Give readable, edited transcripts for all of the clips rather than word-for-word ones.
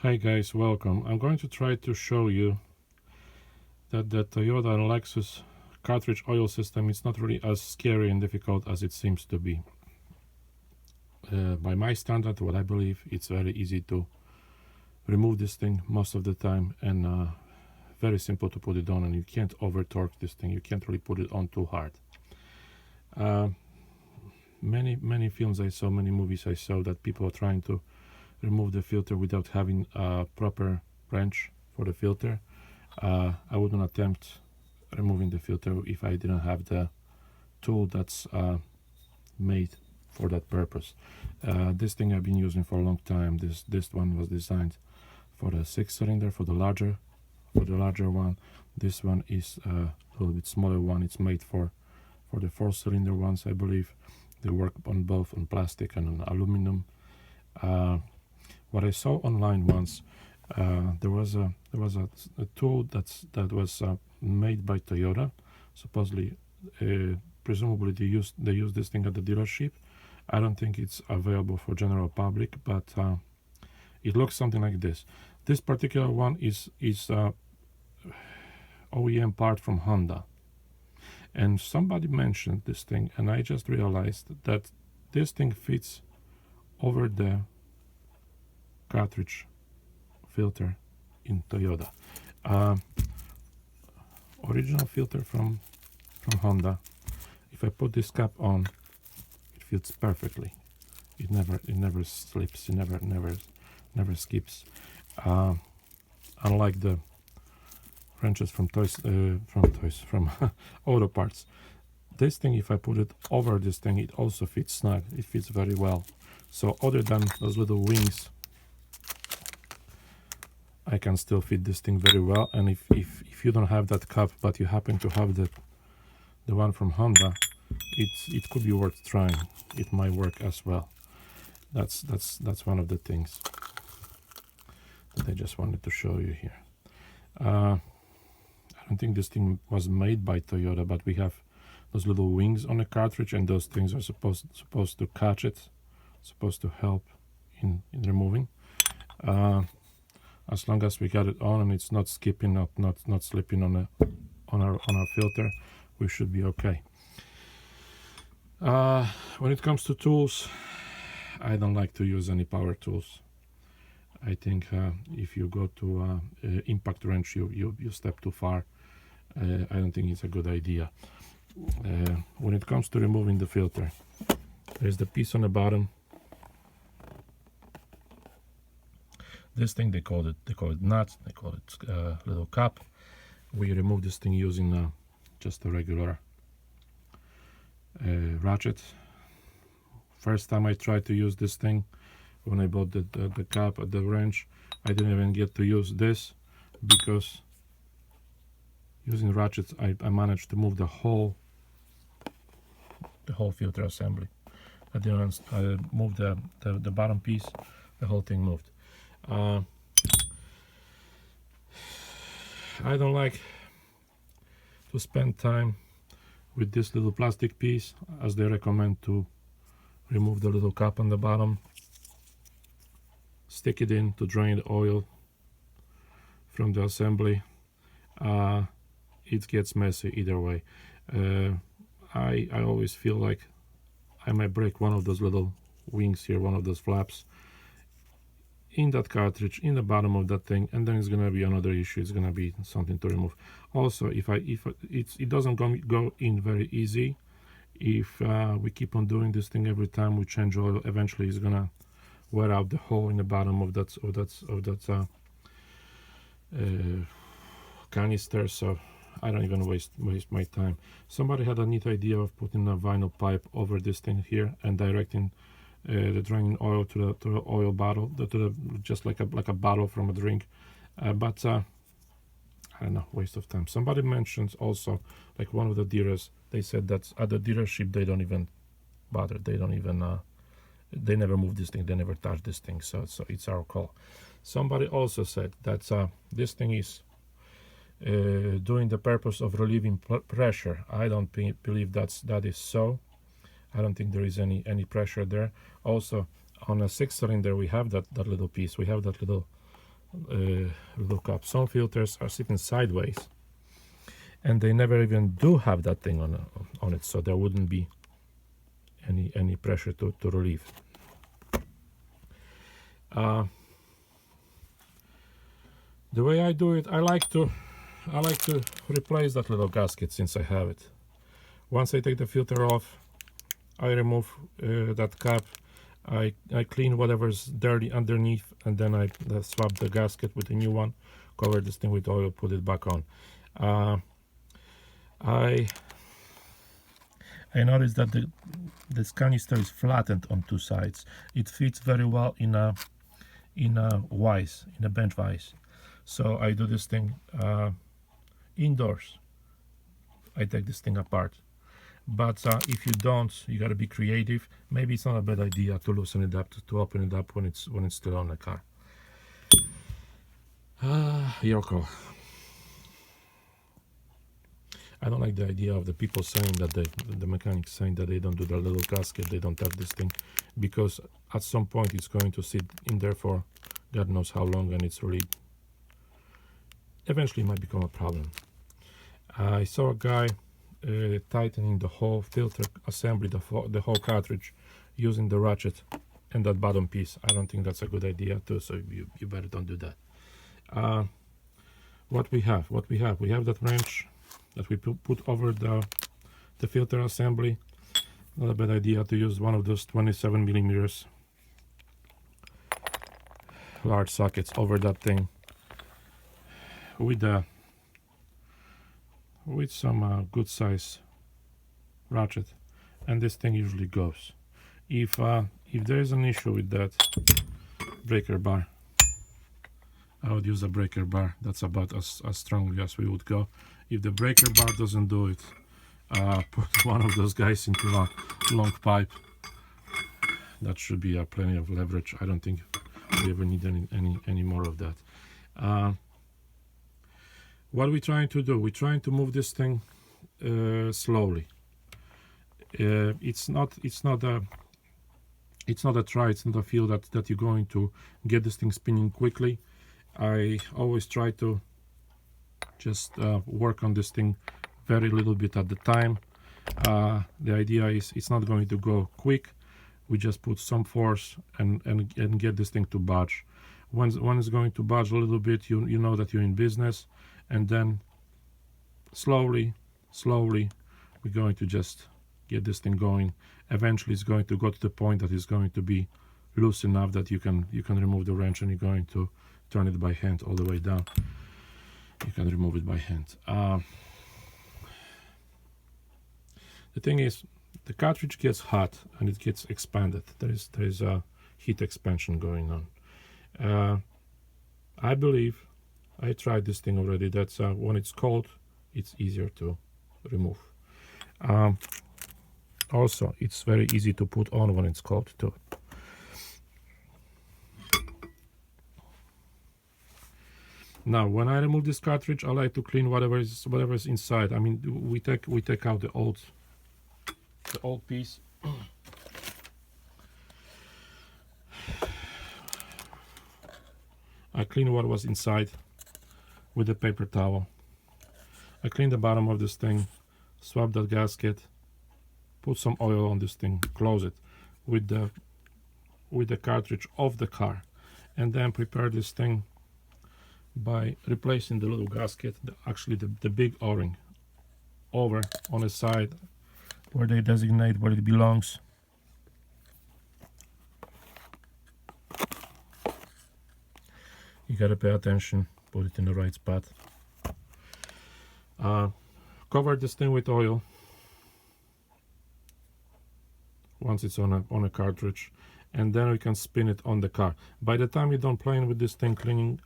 Hi guys, welcome. I'm going to try to show you that the Toyota and Lexus cartridge oil system is not really as scary and difficult as it seems to be. By my standard, what I believe, it's very easy to remove this thing most of the time, and very simple to put it on, and you can't over torque this thing. You can't really put it on too hard. Many films I saw, many movies I saw, that people are trying to remove the filter without having a proper wrench for the filter. I wouldn't attempt removing the filter if I didn't have the tool that's made for that purpose. This thing I've been using for a long time. This one was designed for the 6-cylinder, for the larger one. This one is a little bit smaller one. It's made for the 4-cylinder ones, I believe. They work on both on plastic and on aluminum. What I saw online once, there was a tool that was made by Toyota. Supposedly, presumably they use this thing at the dealership. I don't think it's available for general public, but it looks something like this. This particular one is OEM part from Honda, and somebody mentioned this thing, and I just realized that this thing fits over the cartridge filter in Toyota. Original filter from Honda. If I put this cap on, it fits perfectly. It never slips. It never skips. Unlike the wrenches from auto parts. This thing, if I put it over this thing, it also fits snug. It fits very well. So other than those little wings, I can still fit this thing very well. And if you don't have that cup, but you happen to have the one from Honda, it could be worth trying. It might work as well. That's one of the things that I just wanted to show you here. I don't think this thing was made by Toyota, but we have those little wings on the cartridge, and those things are supposed to catch it, supposed to help in removing. As long as we got it on and it's not skipping, not slipping on our filter, we should be okay. When it comes to tools, I don't like to use any power tools. I think if you go to impact wrench, you step too far. I don't think it's a good idea. When it comes to removing the filter, there's the piece on the bottom. This thing, they call it nut, they call it little cap. We remove this thing using just a regular ratchet. First time I tried to use this thing, when I bought the cap at the wrench, I didn't even get to use this, because using ratchets I managed to move the whole filter assembly. I didn't move the bottom piece, the whole thing moved. I don't like to spend time with this little plastic piece, as they recommend to remove the little cap on the bottom, stick it in to drain the oil from the assembly. It gets messy either way. I always feel like I might break one of those little wings here, one of those flaps, in that cartridge, in the bottom of that thing, and then it's gonna be another issue. It's gonna be something to remove. Also, if it doesn't go in very easy. If we keep on doing this thing every time we change oil, eventually it's gonna wear out the hole in the bottom of that canister. So I don't even waste my time. Somebody had a neat idea of putting a vinyl pipe over this thing here and directing the draining oil to the oil bottle, just like a bottle from a drink. But I don't know, waste of time. Somebody mentions also, like one of the dealers, they said that at the dealership they don't even bother. They don't even they never move this thing. They never touch this thing. So it's our call. Somebody also said that this thing is doing the purpose of relieving pressure. I don't believe that is so. I don't think there is any pressure there. Also, on a 6-cylinder, we have that little piece. We have that little look up. Some filters are sitting sideways, and they never even do have that thing on it, so there wouldn't be any pressure to relieve. The way I do it, I like to replace that little gasket since I have it. Once I take the filter off, I remove that cap. I clean whatever's dirty underneath, and then I swap the gasket with a new one, cover this thing with oil, put it back on. I noticed that this canister is flattened on two sides. It fits very well in a vise, in a bench vise. So I do this thing indoors. I take this thing apart. But if you don't, you got to be creative. Maybe it's not a bad idea to loosen it up, to open it up when it's still on the car. Your call. I don't like the idea of the people saying that the mechanics saying that they don't do the little gasket, they don't have this thing, because at some point it's going to sit in there for God knows how long, and it's really eventually might become a problem. I saw a guy tightening the whole filter assembly, the whole cartridge, using the ratchet and that bottom piece. I don't think that's a good idea too, so you better don't do that. What we have that wrench that we put over the filter assembly. Not a bad idea to use one of those 27 millimeters large sockets over that thing with some good size ratchet, and this thing usually goes. If there is an issue with that breaker bar, I would use a breaker bar. That's about as strongly as we would go. If the breaker bar doesn't do it, put one of those guys into a long pipe. That should be plenty of leverage. I don't think we ever need any more of that. What are we trying to do? We're trying to move this thing slowly. It's not a try. It's not a feel that you're going to get this thing spinning quickly. I always try to just work on this thing very little bit at the time. The idea is it's not going to go quick. We just put some force and get this thing to budge. When it's going to budge a little bit, you know that you're in business, and then slowly we're going to just get this thing going. Eventually it's going to go to the point that it's going to be loose enough that you can remove the wrench, and you're going to turn it by hand all the way down. You can remove it by hand. The thing is, the cartridge gets hot and it gets expanded. There is a heat expansion going on. I believe, I tried this thing already, that's when it's cold, it's easier to remove. Also, it's very easy to put on when it's cold too. Now, when I remove this cartridge, I like to clean whatever is inside. I mean, we take out the old piece. I clean what was inside with a paper towel. I clean the bottom of this thing, swap that gasket, put some oil on this thing, close it with the cartridge of the car, and then prepare this thing by replacing the little gasket, actually the big O-ring, over on the side where they designate where it belongs. You gotta pay attention, put it in the right spot. Cover this thing with oil once it's on a cartridge, and then we can spin it on the car. By the time you're done playing with this thing, cleaning,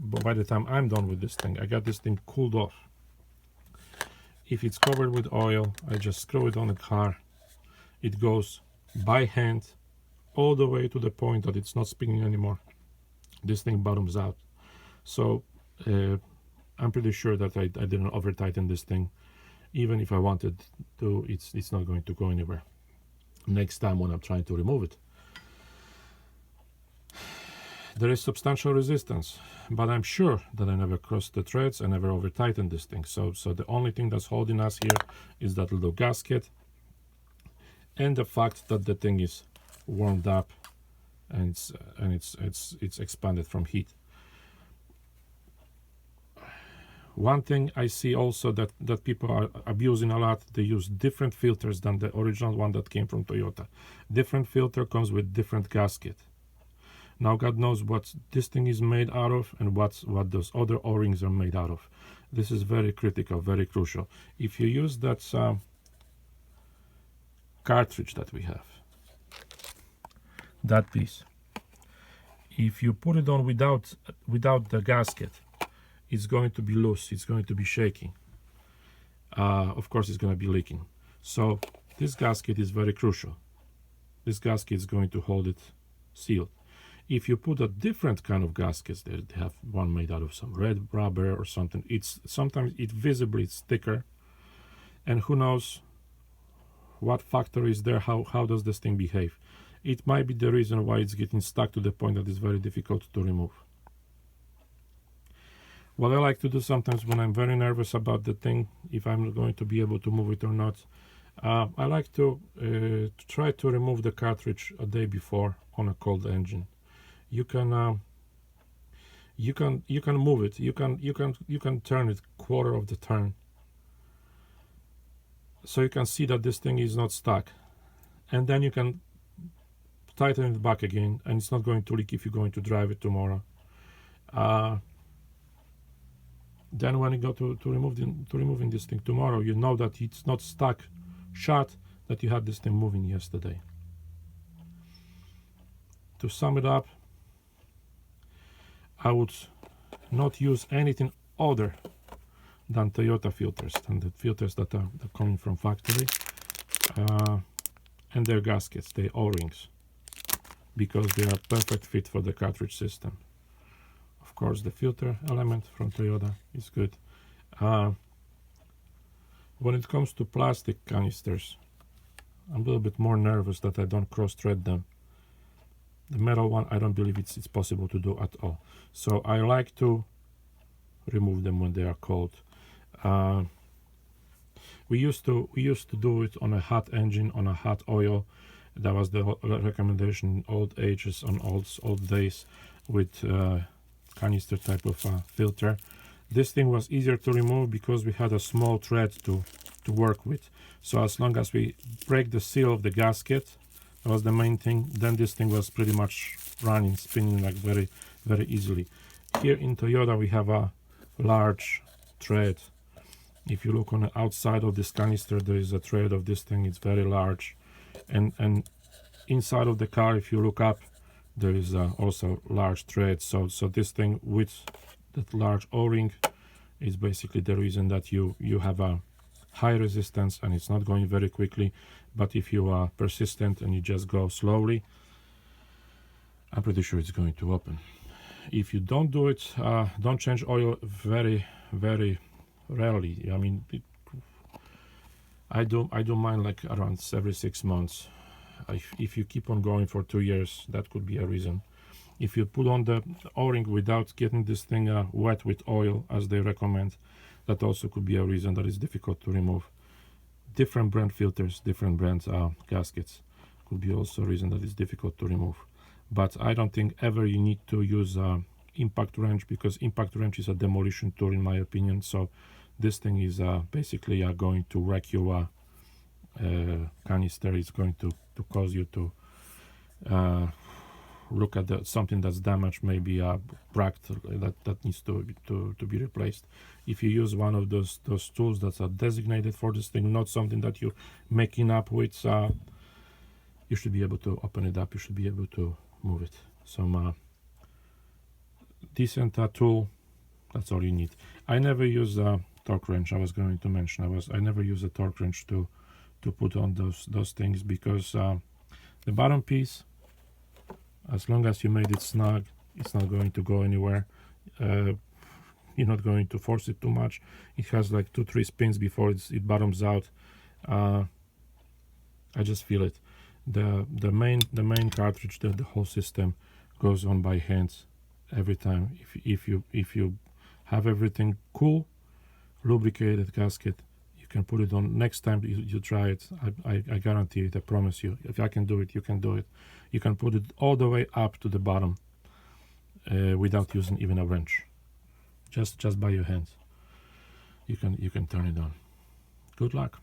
by the time I'm done with this thing, I got this thing cooled off. If it's covered with oil, I just screw it on the car. It goes by hand all the way to the point that it's not spinning anymore. This thing bottoms out. So I'm pretty sure that I didn't over tighten this thing. Even if I wanted to, it's not going to go anywhere next time when I'm trying to remove it. there is substantial resistance, but I'm sure that I never crossed the threads, I never over tightened this thing. So the only thing that's holding us here is that little gasket and the fact that the thing is warmed up and it's expanded from heat. One thing I see also that people are abusing a lot, they use different filters than the original one that came from Toyota. Different filter comes with different gasket. Now God knows what this thing is made out of and what those other O-rings are made out of. This is very critical, very crucial. If you use that cartridge that we have, that piece, if you put it on without the gasket, it's going to be loose, it's going to be shaking. Of course, it's going to be leaking. So this gasket is very crucial. This gasket is going to hold it sealed. If you put a different kind of gaskets, they have one made out of some red rubber or something, sometimes it visibly it's thicker, and who knows what factor is there, how does this thing behave. It might be the reason why it's getting stuck to the point that it's very difficult to remove. What I like to do sometimes when I'm very nervous about the thing, if I'm going to be able to move it or not, I like to try to remove the cartridge a day before on a cold engine. You can move it. You can turn it quarter of the turn, so you can see that this thing is not stuck, and then you can tighten it back again, and it's not going to leak if you're going to drive it tomorrow. Then when you go to removing this thing tomorrow, you know that it's not stuck shut, that you had this thing moving yesterday. To sum it up, I would not use anything other than Toyota filters, than the filters that are coming from factory, and their gaskets, their O-rings, because they are perfect fit for the cartridge system. Of course, the filter element from Toyota is good. When it comes to plastic canisters, I'm a little bit more nervous that I don't cross-thread them. The metal one, I don't believe it's possible to do at all. So I like to remove them when they are cold. We used to do it on a hot engine, on a hot oil. That was the recommendation in old ages, on old days, with canister type of filter. This thing was easier to remove because we had a small thread to work with. So as long as we break the seal of the gasket, that was the main thing, then this thing was pretty much running, spinning like very, very easily. Here in Toyota we have a large thread. If you look on the outside of this canister, there is a thread of this thing. It's very large, and inside of the car, if you look up, there is also large thread. So this thing with that large O-ring is basically the reason that you have a high resistance and it's not going very quickly. But if you are persistent and you just go slowly, I'm pretty sure it's going to open. If you don't do it, don't change oil very, very rarely. I mean, I do mine like around every 6 months. If you keep on going for 2 years, that could be a reason. If you put on the O-ring without getting this thing wet with oil, as they recommend, that also could be a reason that it's difficult to remove. Different brand filters, different brand gaskets could be also a reason that it's difficult to remove. But I don't think ever you need to use impact wrench, because impact wrench is a demolition tool in my opinion. So this thing is basically going to wreck your canister. It's going to cause you to look at something that's damaged, maybe cracked, that needs to be replaced. If you use one of those tools that are designated for this thing, not something that you're making up with, you should be able to open it up. You should be able to move it. Some decent tool, that's all you need. I never use a torque wrench. I was going to mention I never use a torque wrench to put on those things, because the bottom piece, as long as you made it snug, it's not going to go anywhere. You're not going to force it too much. It has like 2-3 spins before it bottoms out. I just feel it. The main cartridge, the whole system goes on by hands every time. If you have everything cool, lubricated gasket, you can put it on. Next time you try it, I guarantee it, I promise you, if I can do it, you can do it. You can put it all the way up to the bottom without using even a wrench, just by your hands. You can turn it on. Good luck.